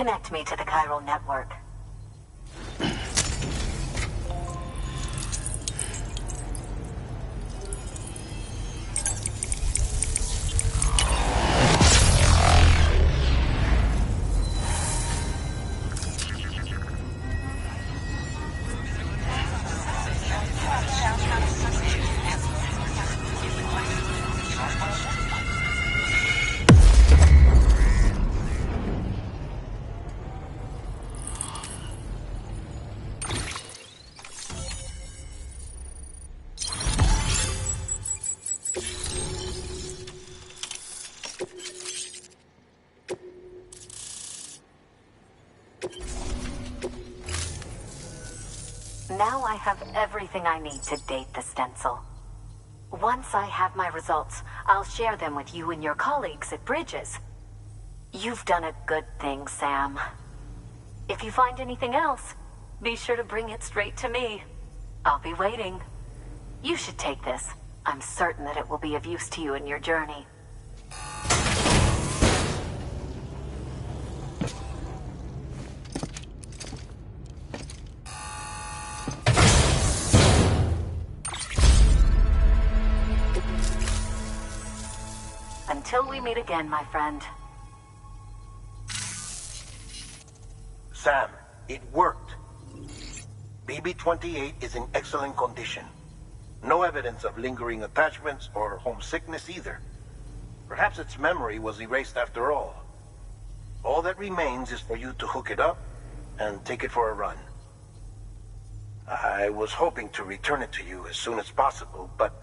connect me to the chiral network. Now I have everything I need to date the stencil. Once I have my results, I'll share them with you and your colleagues at Bridges. You've done a good thing, Sam. If you find anything else, be sure to bring it straight to me. I'll be waiting. You should take this. I'm certain that it will be of use to you in your journey. Until we meet again, my friend. Sam, it worked. BB-28 is in excellent condition. No evidence of lingering attachments or homesickness either. Perhaps its memory was erased after all. All that remains is for you to hook it up and take it for a run. I was hoping to return it to you as soon as possible, but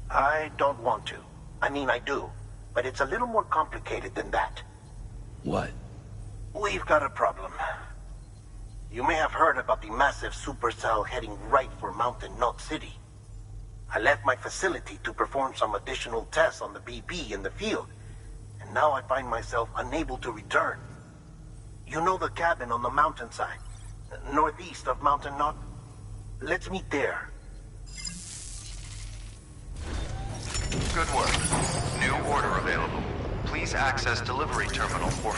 I don't want to. I mean, I do, but it's a little more complicated than that. What? We've got a problem. You may have heard about the massive supercell heading right for Mountain Knot City. I left my facility to perform some additional tests on the BB in the field, and now I find myself unable to return. You know the cabin on the mountainside, northeast of Mountain Knot? Let's meet there. Good work. New order available. Please access delivery terminal for...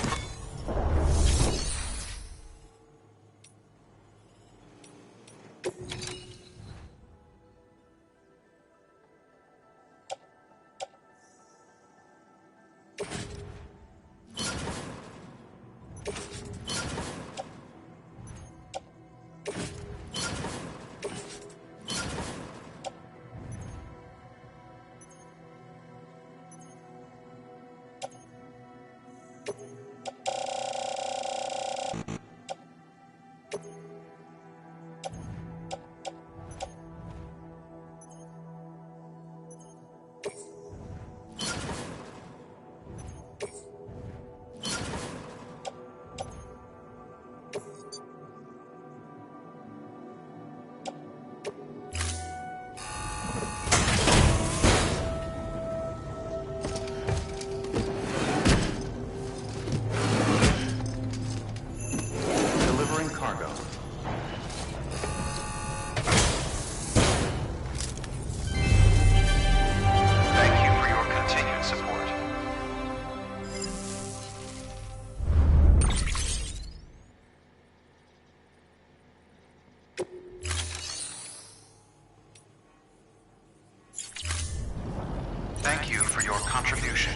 Thank you for your contribution.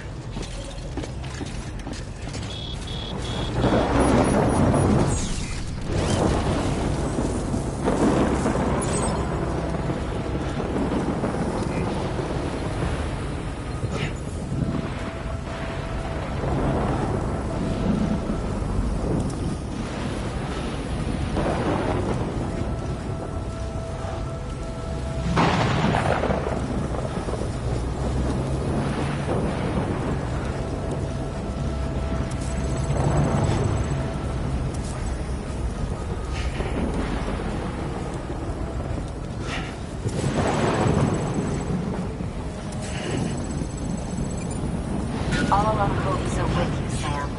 All our hopes are with you, Sam.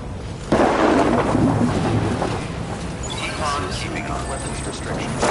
Keep on keeping on weapons restrictions.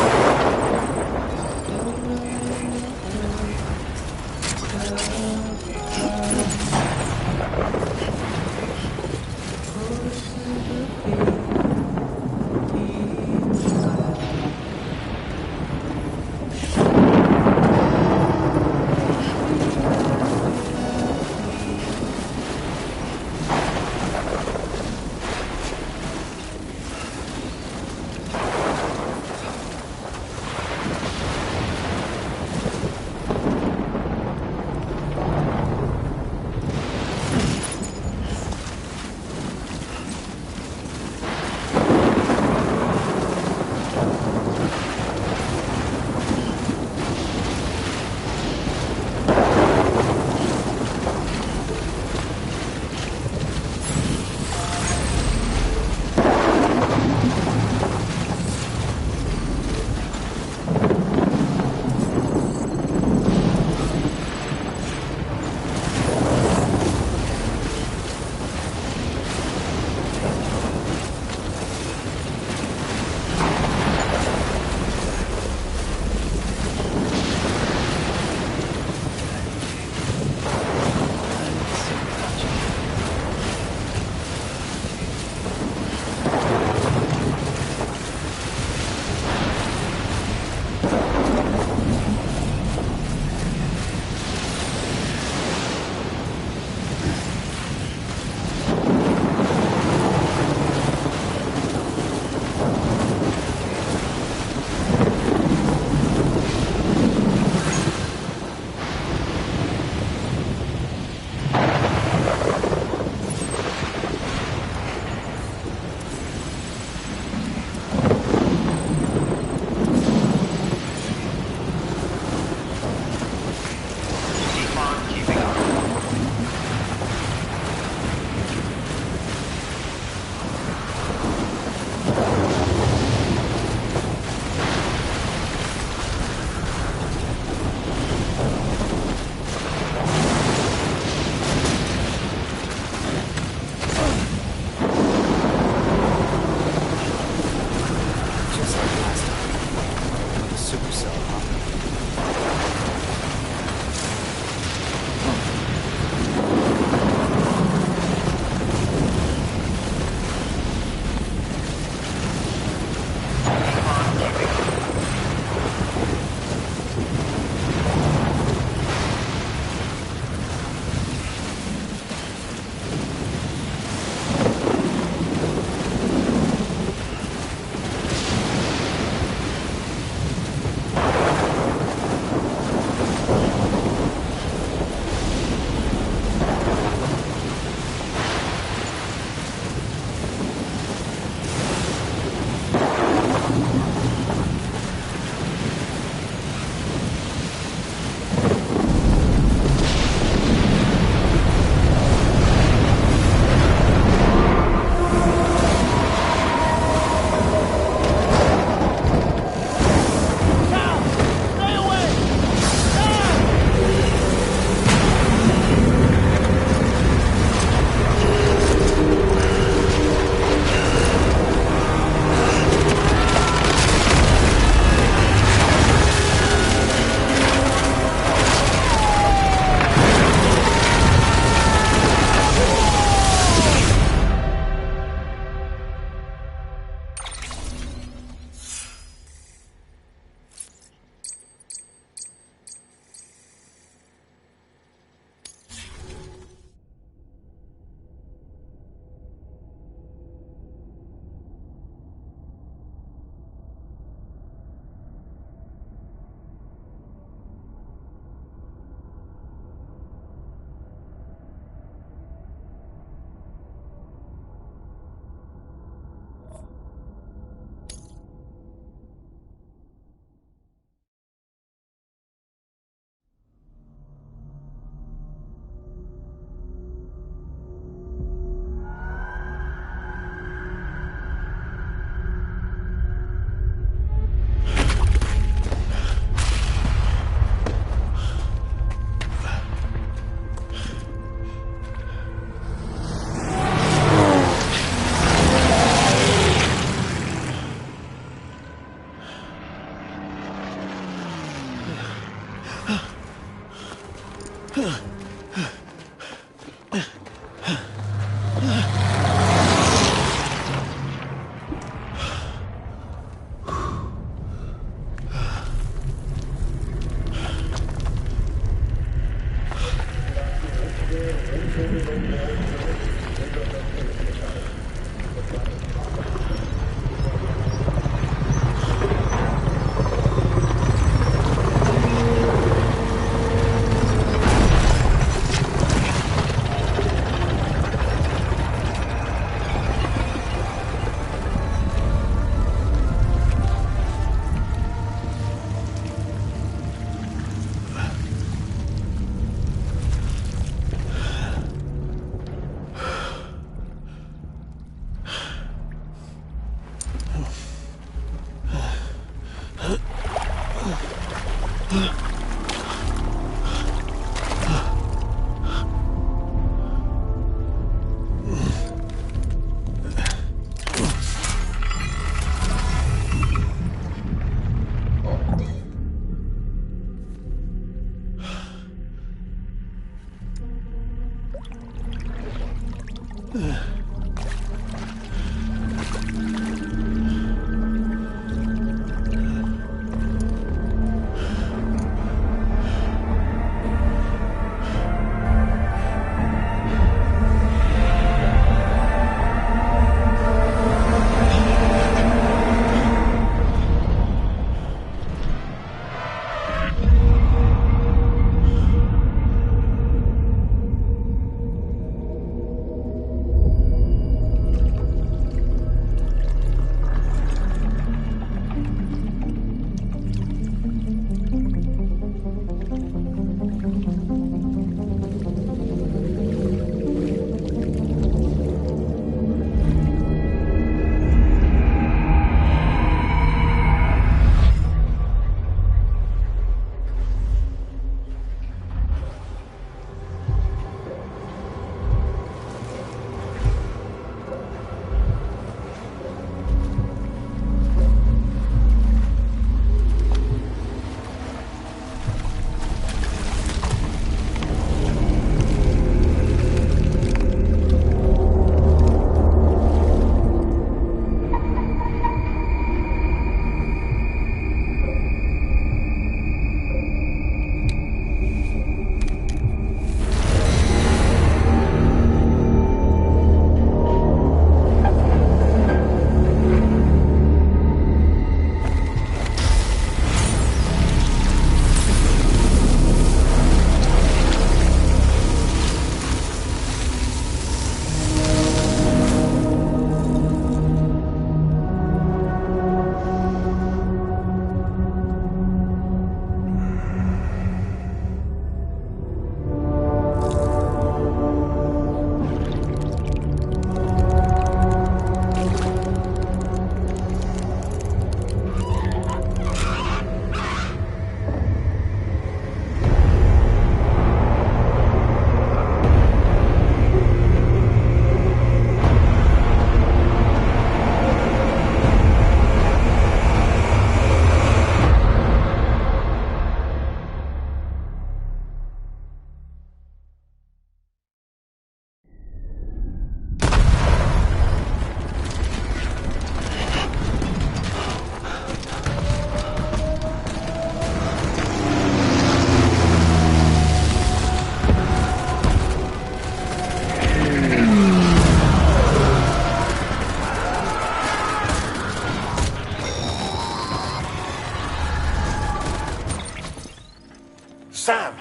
Sam!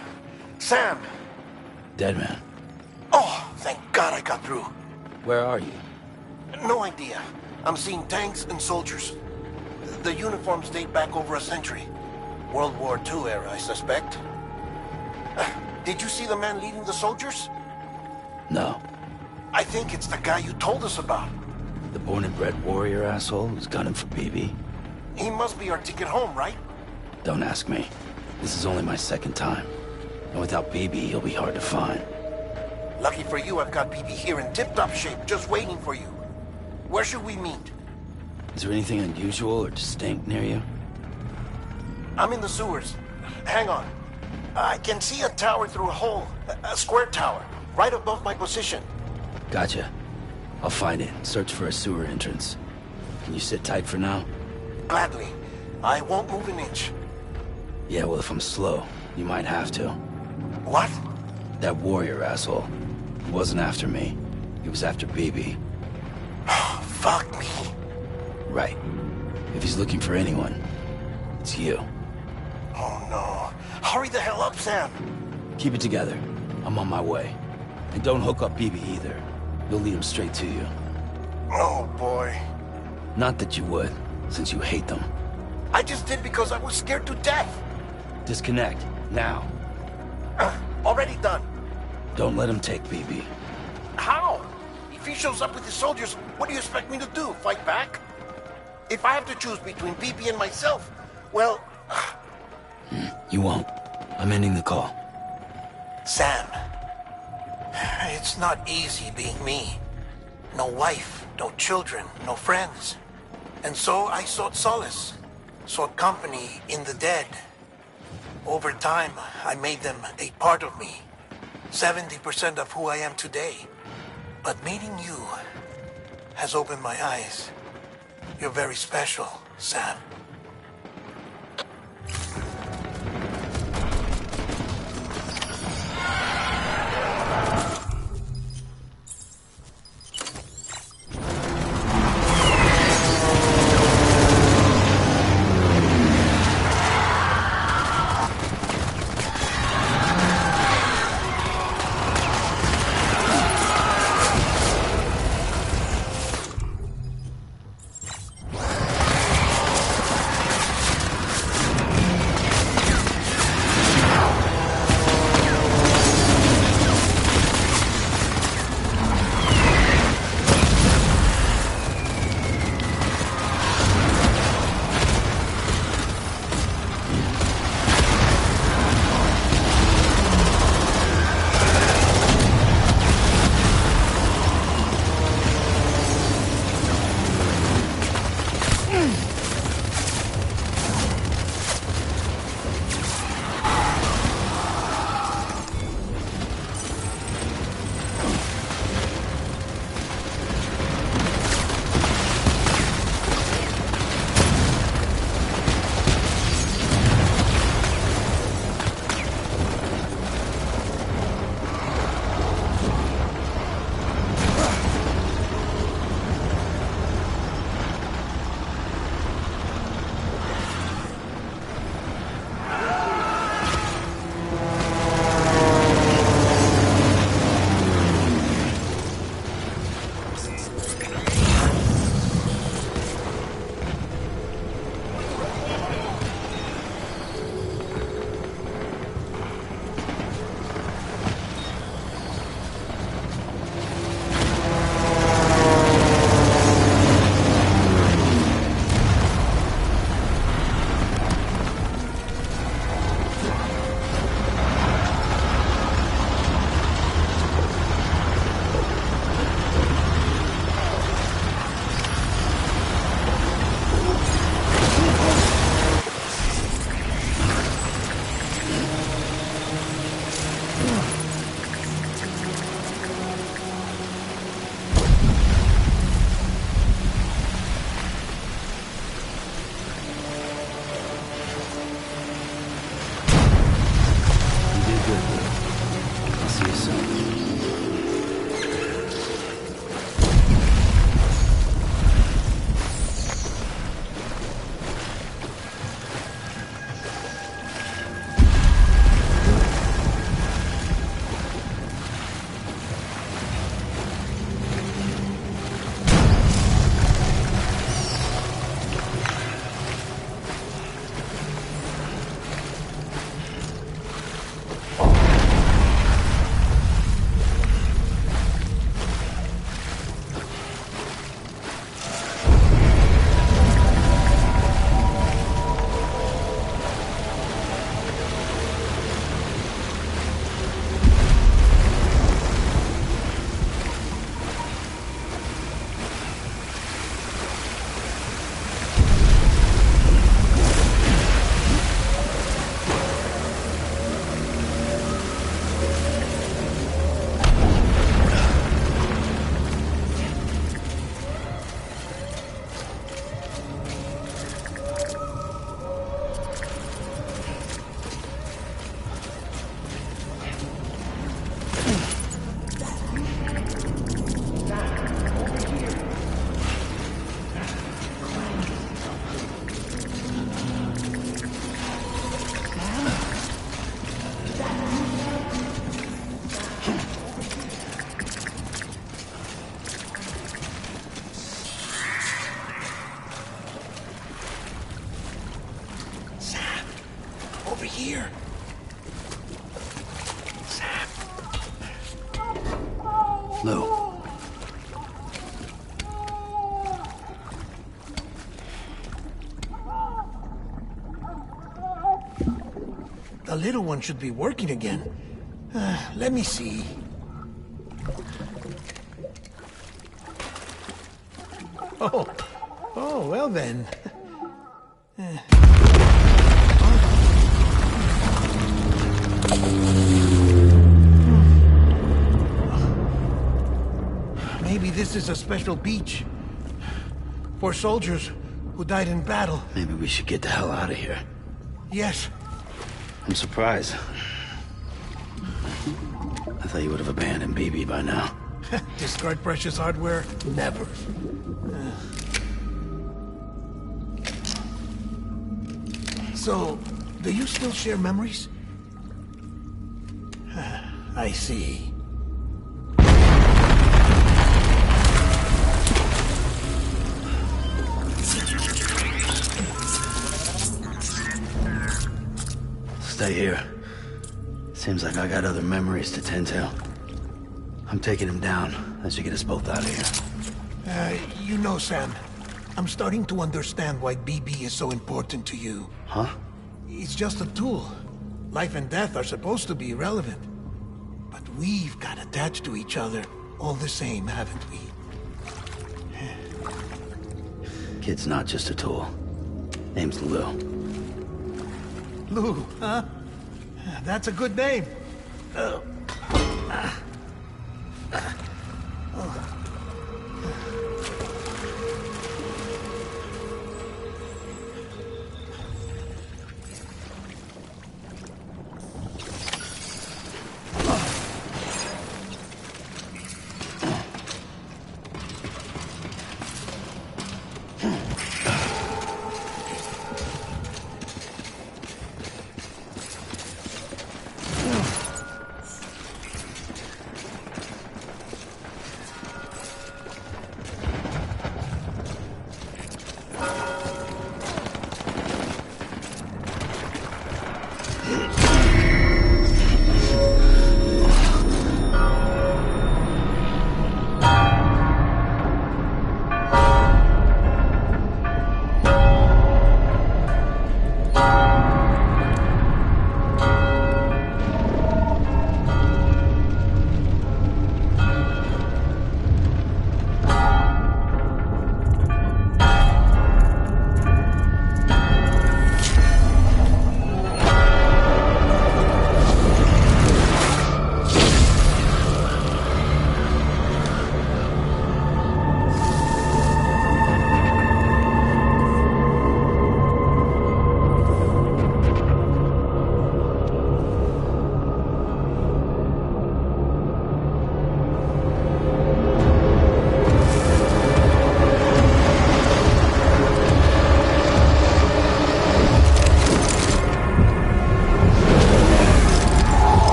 Sam! Dead man. Oh, thank God I got through. Where are you? No idea. I'm seeing tanks and soldiers. The uniforms date back over a century. World War II era, I suspect. Did you see the man leading the soldiers? No. I think it's the guy you told us about. The born and bred warrior asshole who's gunning for BB? He must be our ticket home, right? Don't ask me. This is only my second time. And without BB, he'll be hard to find. Lucky for you, I've got BB here in tip-top shape, just waiting for you. Where should we meet? Is there anything unusual or distinct near you? I'm in the sewers. Hang on. I can see a tower through a hole. A square tower, right above my position. Gotcha. I'll find it. Search for a sewer entrance. Can you sit tight for now? Gladly. I won't move an inch. Yeah, well, if I'm slow, you might have to. What? That warrior asshole. He wasn't after me. He was after BB. Fuck me. Right. If he's looking for anyone, it's you. Oh no. Hurry the hell up, Sam. Keep it together. I'm on my way. And don't hook up BB either. You'll lead him straight to you. Oh boy. Not that you would, since you hate them. I just did because I was scared to death. Disconnect, now. Already done. Don't let him take BB. How? If he shows up with his soldiers, what do you expect me to do? Fight back? If I have to choose between BB and myself, well... You won't. I'm ending the call. Sam, it's not easy being me. No wife, no children, no friends. And so I sought solace, sought company in the dead. Over time, I made them a part of me. 70% of who I am today. But meeting you has opened my eyes. You're very special, Sam. Lou. The little one should be working again. Let me see. Oh, well then. Maybe this is a special beach for soldiers who died in battle. Maybe we should get the hell out of here. Yes. I'm surprised. I thought you would have abandoned BB by now. Discard precious hardware? Never. So, do you still share memories? I see. Stay here. Seems like I got other memories to tend to. I'm taking him down. That should get us both out of here. You know, Sam, I'm starting to understand why BB is so important to you. Huh? It's just a tool. Life and death are supposed to be irrelevant. But we've got attached to each other all the same, haven't we? Kid's not just a tool. Name's Lou. Lou, huh? That's a good name.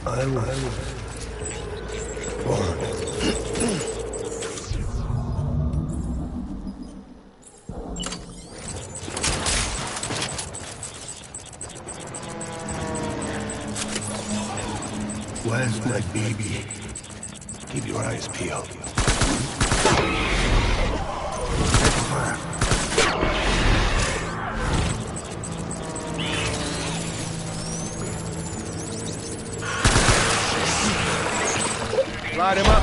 I was born. Where's my baby? Keep your eyes peeled. Light him up.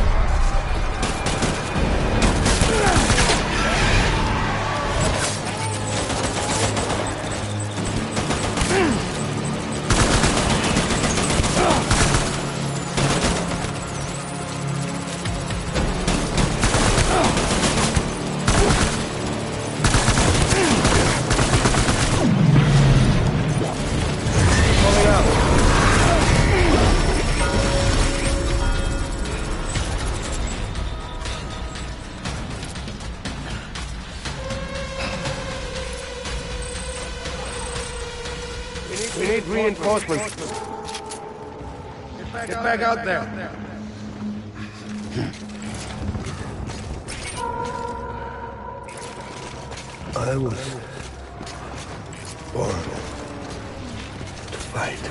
We need reinforcements. Get back out there. I was born to fight.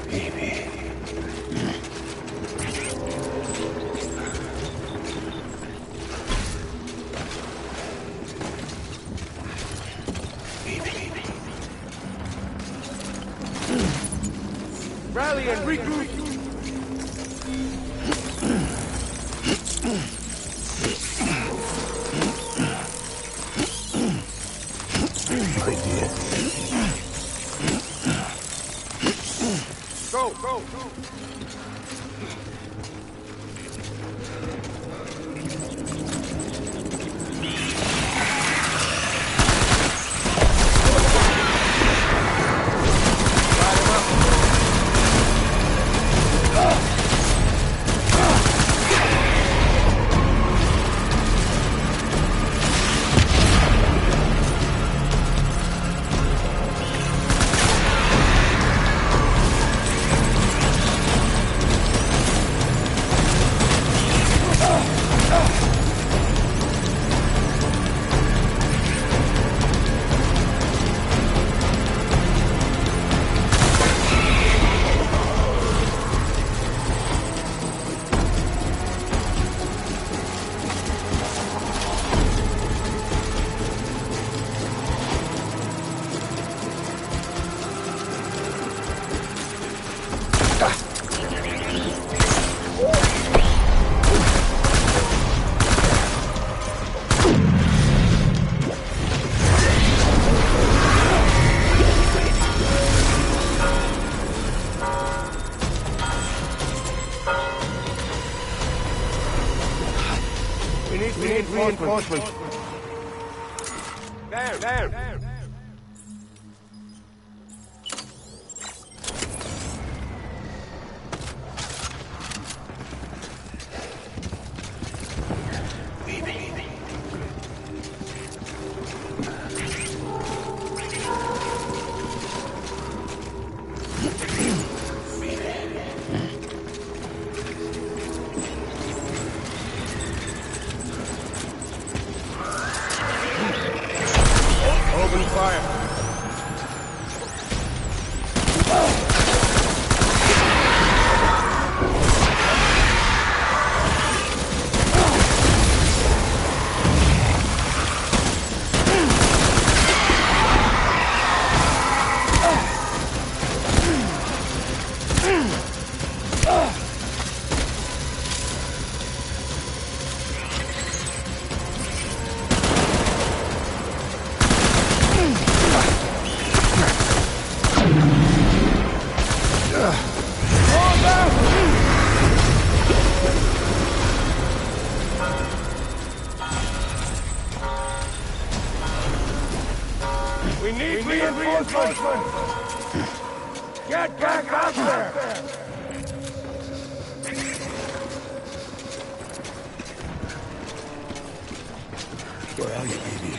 Baby. Rally and regroup. My dear. Go, go, go. We need reinforcements. There. Open fire. We need reinforcements! Get back out there! Where are you, baby?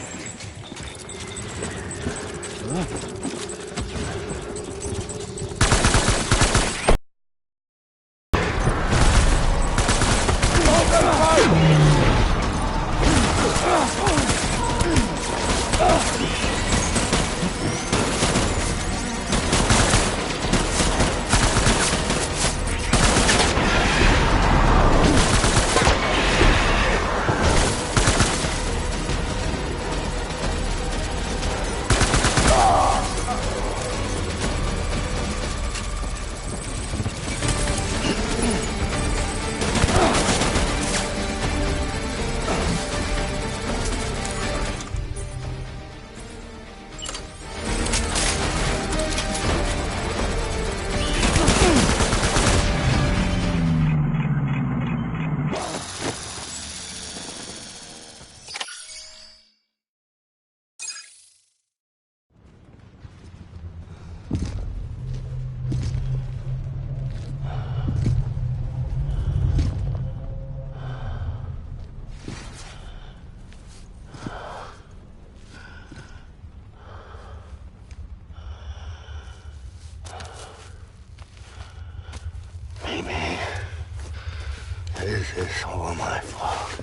It's all my fault.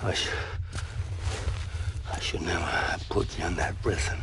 I should never have put you in that prison.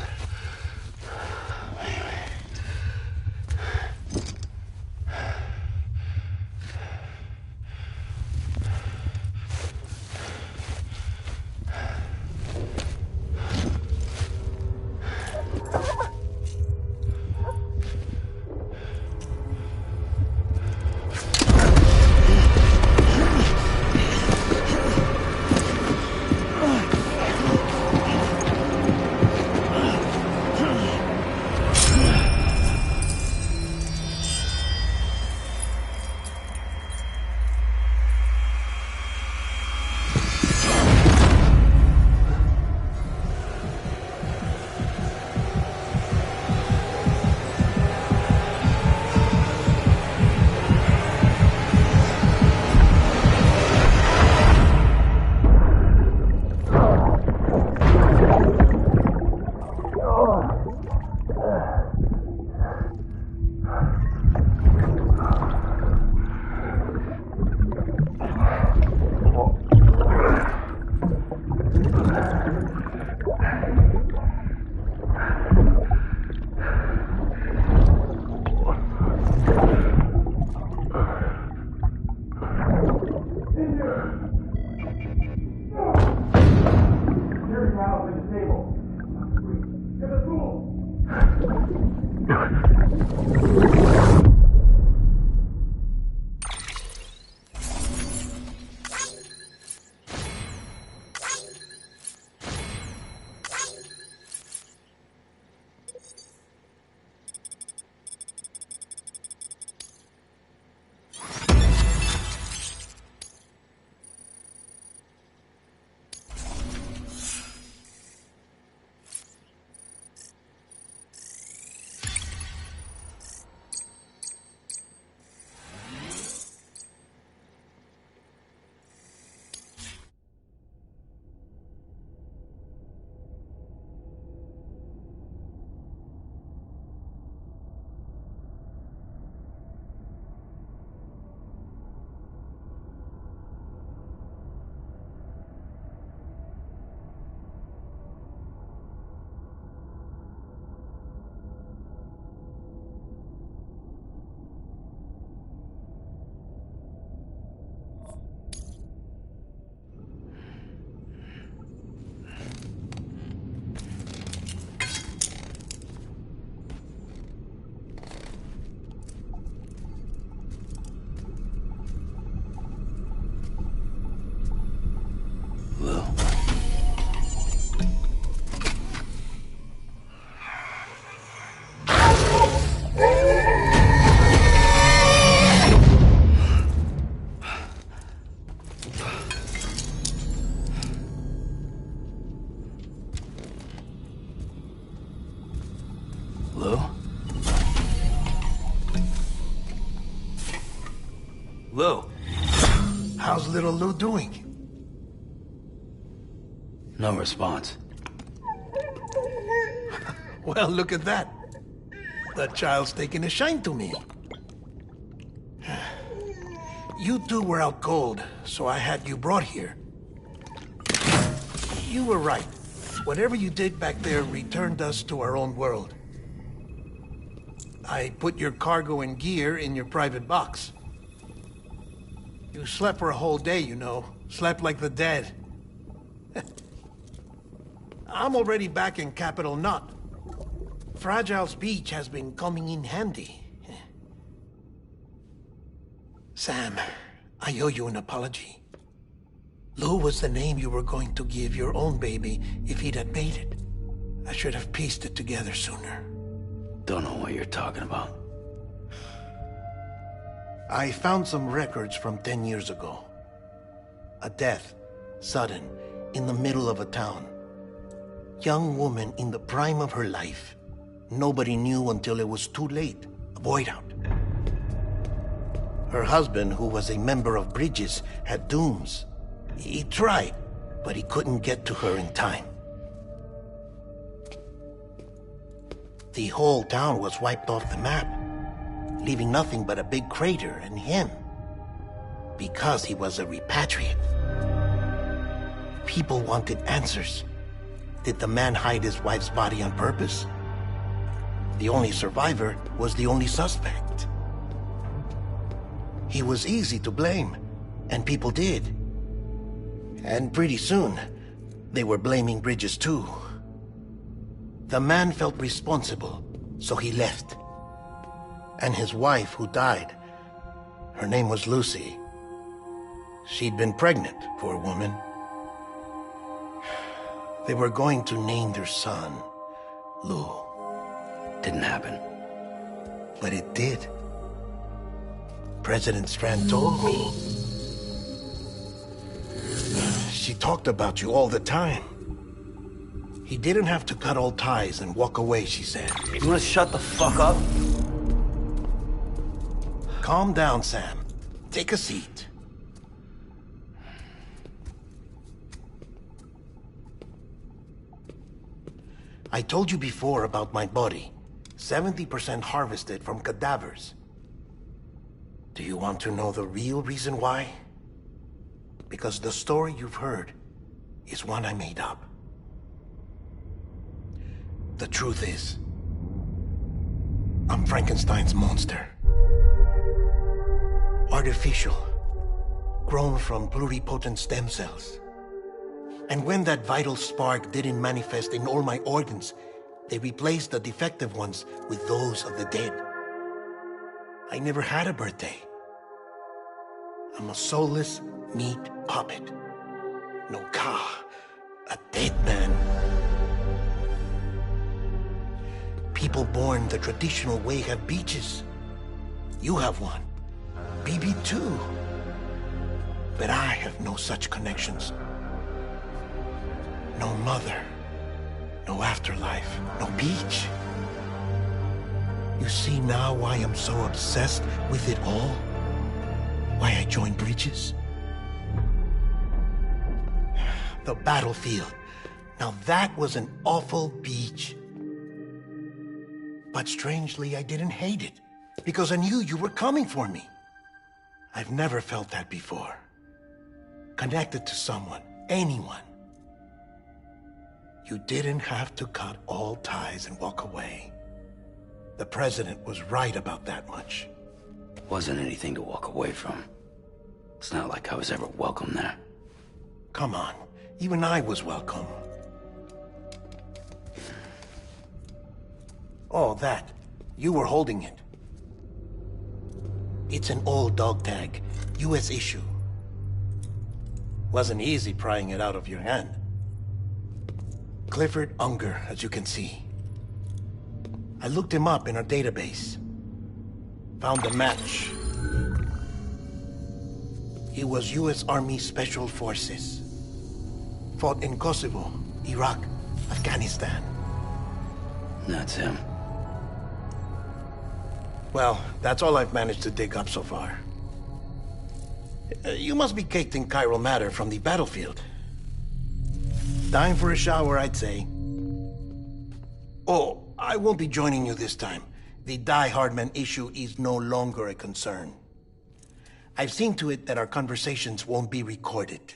Lou. How's little Lou doing? No response. Well, look at that. The child's taking a shine to me. You two were out cold, so I had you brought here. You were right. Whatever you did back there returned us to our own world. I put your cargo and gear in your private box. You slept for a whole day, you know. Slept like the dead. I'm already back in Capital Knot. Fragile speech has been coming in handy. Sam, I owe you an apology. Lou was the name you were going to give your own baby if he'd had made it. I should have pieced it together sooner. Don't know what you're talking about. I found some records from 10 years ago. A death, sudden, in the middle of a town. Young woman in the prime of her life. Nobody knew until it was too late. A void out. Her husband, who was a member of Bridges, had dooms. He tried, but he couldn't get to her in time. The whole town was wiped off the map, leaving nothing but a big crater and him. Because he was a repatriate. People wanted answers. Did the man hide his wife's body on purpose? The only survivor was the only suspect. He was easy to blame, and people did. And pretty soon, they were blaming Bridges too. The man felt responsible, so he left. And his wife, who died, her name was Lucy. She'd been pregnant, poor woman. They were going to name their son Lou. Didn't happen. But it did. President Strand told me. She talked about you all the time. He didn't have to cut all ties and walk away, she said. You wanna shut the fuck up? Calm down, Sam. Take a seat. I told you before about my body. 70% harvested from cadavers. Do you want to know the real reason why? Because the story you've heard is one I made up. The truth is, I'm Frankenstein's monster. Artificial, grown from pluripotent stem cells. And when that vital spark didn't manifest in all my organs, they replaced the defective ones with those of the dead. I never had a birthday. I'm a soulless meat puppet. No car, a dead man. People born the traditional way have beaches. You have one. BB too. But I have no such connections. No mother, no afterlife, no beach. You see now why I'm so obsessed with it all? Why I joined Bridges? The battlefield. Now that was an awful beach. But strangely, I didn't hate it, because I knew you were coming for me. I've never felt that before. Connected to someone, anyone. You didn't have to cut all ties and walk away. The president was right about that much. Wasn't anything to walk away from. It's not like I was ever welcome there. Come on, even I was welcome. Oh, that. You were holding it. It's an old dog tag, US issue. Wasn't easy prying it out of your hand. Clifford Unger, as you can see. I looked him up in our database. Found a match. He was US Army Special Forces. Fought in Kosovo, Iraq, Afghanistan. That's him. Well, that's all I've managed to dig up so far. You must be caked in chiral matter from the battlefield. Time for a shower, I'd say. Oh, I won't be joining you this time. The Die Hardman issue is no longer a concern. I've seen to it that our conversations won't be recorded.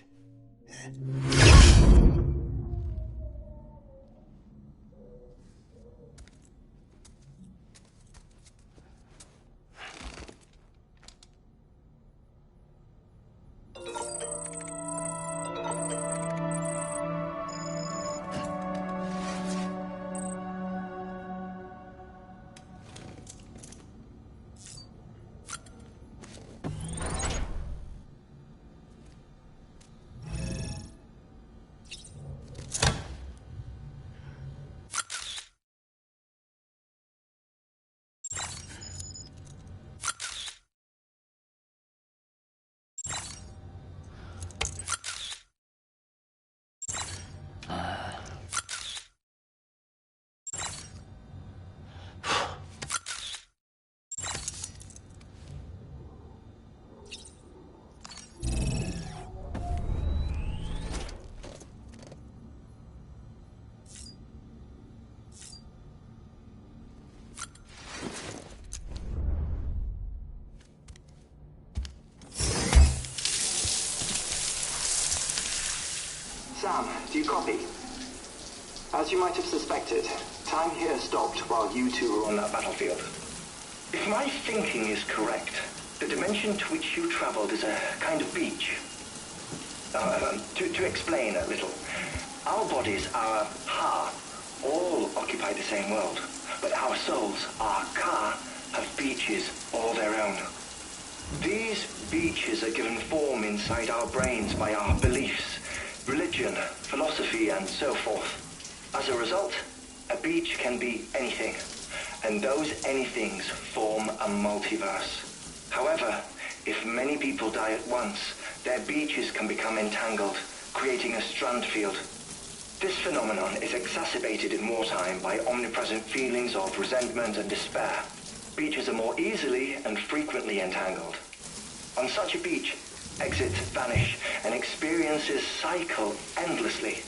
Copy. As you might have suspected, time here stopped while you two were on that battlefield. If my thinking is correct, the dimension to which you traveled is a kind of beach. To explain a little, our bodies, our ha, all occupy the same world, but our souls, our ka, have beaches all their own. These beaches are given form inside our brains by our beliefs, religion, philosophy, and so forth. As a result, a beach can be anything, and those anythings form a multiverse. However, if many people die at once, their beaches can become entangled, creating a strand field. This phenomenon is exacerbated in wartime by omnipresent feelings of resentment and despair. Beaches are more easily and frequently entangled. On such a beach, exits vanish and experiences cycle endlessly.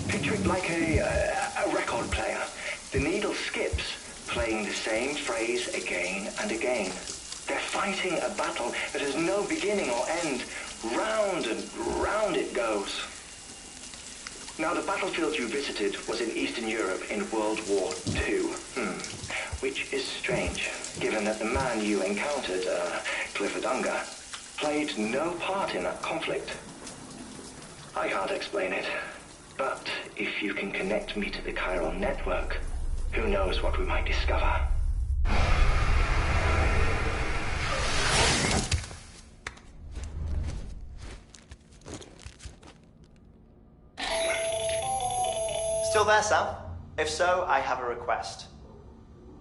Picture it like a record player. The needle skips, playing the same phrase again and again. They're fighting a battle that has no beginning or end. Round and round it goes. Now, the battlefield you visited was in Eastern Europe in World War II. Which is strange, given that the man you encountered, Clifford Unger, played no part in that conflict. I can't explain it, but if you can connect me to the chiral network, who knows what we might discover. Still there, Sam? If so, I have a request.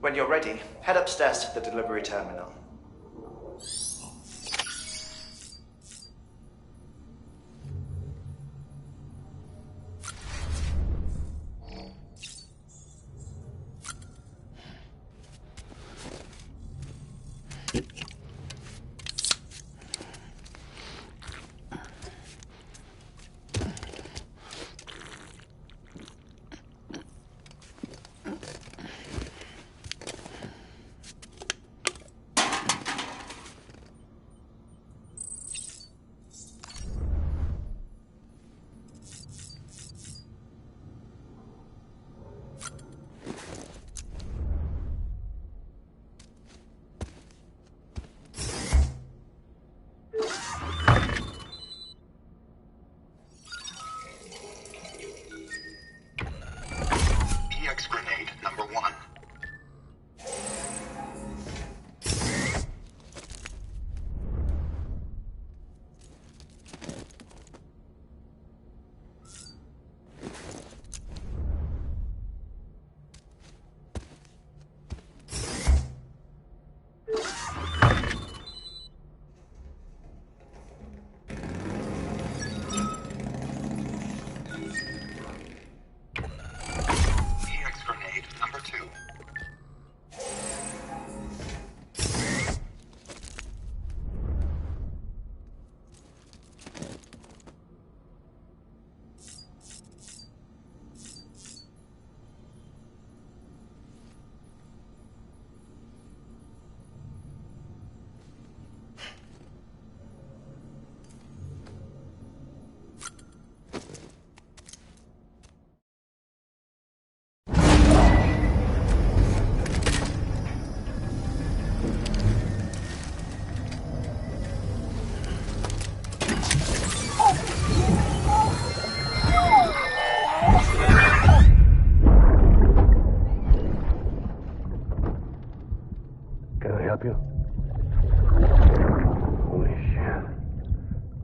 When you're ready, head upstairs to the delivery terminal.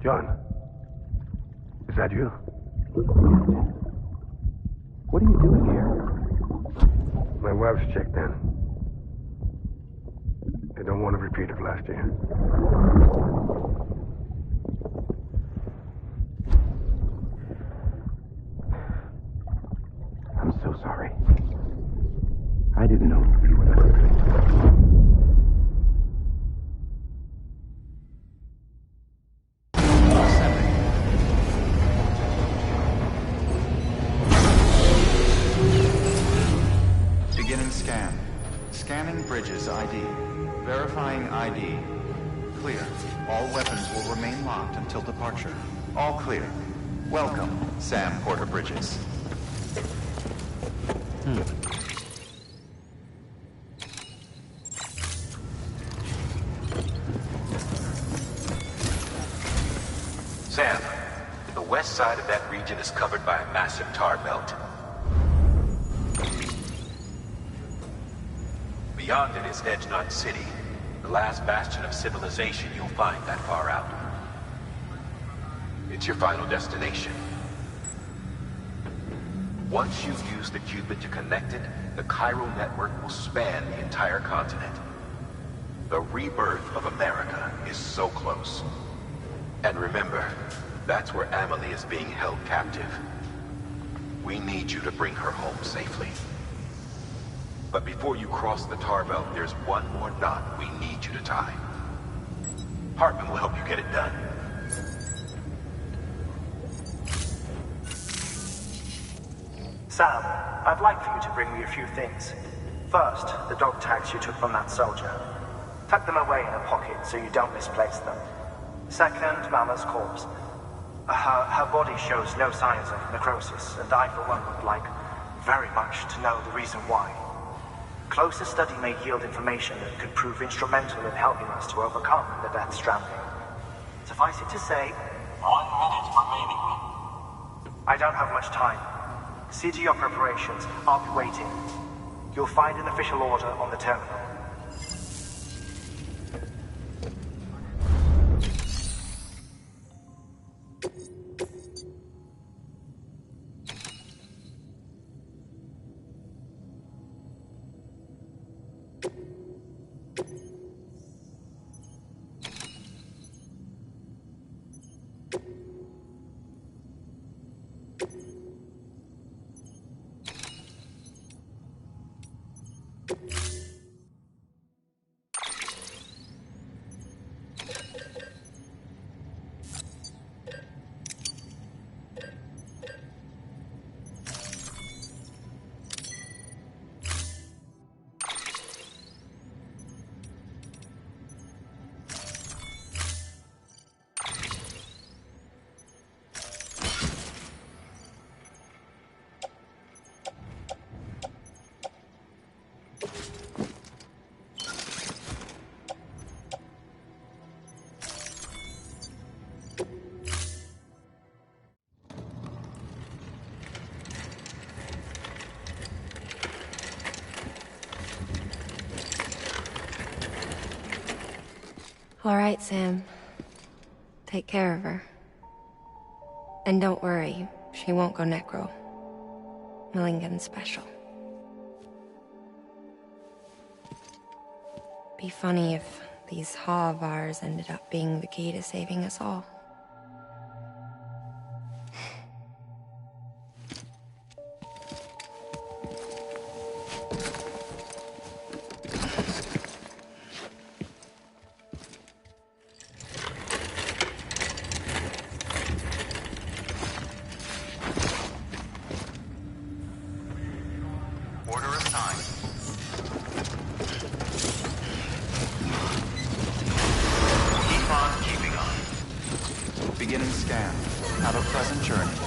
John, is that you? What are you doing here? My wife's checked in. They don't want a repeat of last year. I'm so sorry. I didn't know you were that. Scanning Bridges ID. Verifying ID. Clear. All weapons will remain locked until departure. All clear. Welcome, Sam Porter Bridges. Sam, the west side of that region is covered by a massive tar belt. Beyond it is Edgenot City, the last bastion of civilization you'll find that far out. It's your final destination. Once you've used the Cupid to connect it, the Chiral network will span the entire continent. The rebirth of America is so close. And remember, that's where Amelie is being held captive. We need you to bring her home safely. But before you cross the tar belt, there's one more knot we need you to tie. Hartman will help you get it done. Sam, I'd like for you to bring me a few things. First, the dog tags you took from that soldier. Tuck them away in a pocket so you don't misplace them. Second, Mama's corpse. Her body shows no signs of necrosis, and I, for one, would like very much to know the reason why. Closer study may yield information that could prove instrumental in helping us to overcome the Death Stranding. Suffice it to say, 1 minute remaining. I don't have much time. See to your preparations. I'll be waiting. You'll find an official order on the terminal. All right, Sam. Take care of her. And don't worry, she won't go necro. Milligan's special. Be funny if these Ha of ours ended up being the key to saving us all. Beginning scan. Have a pleasant journey.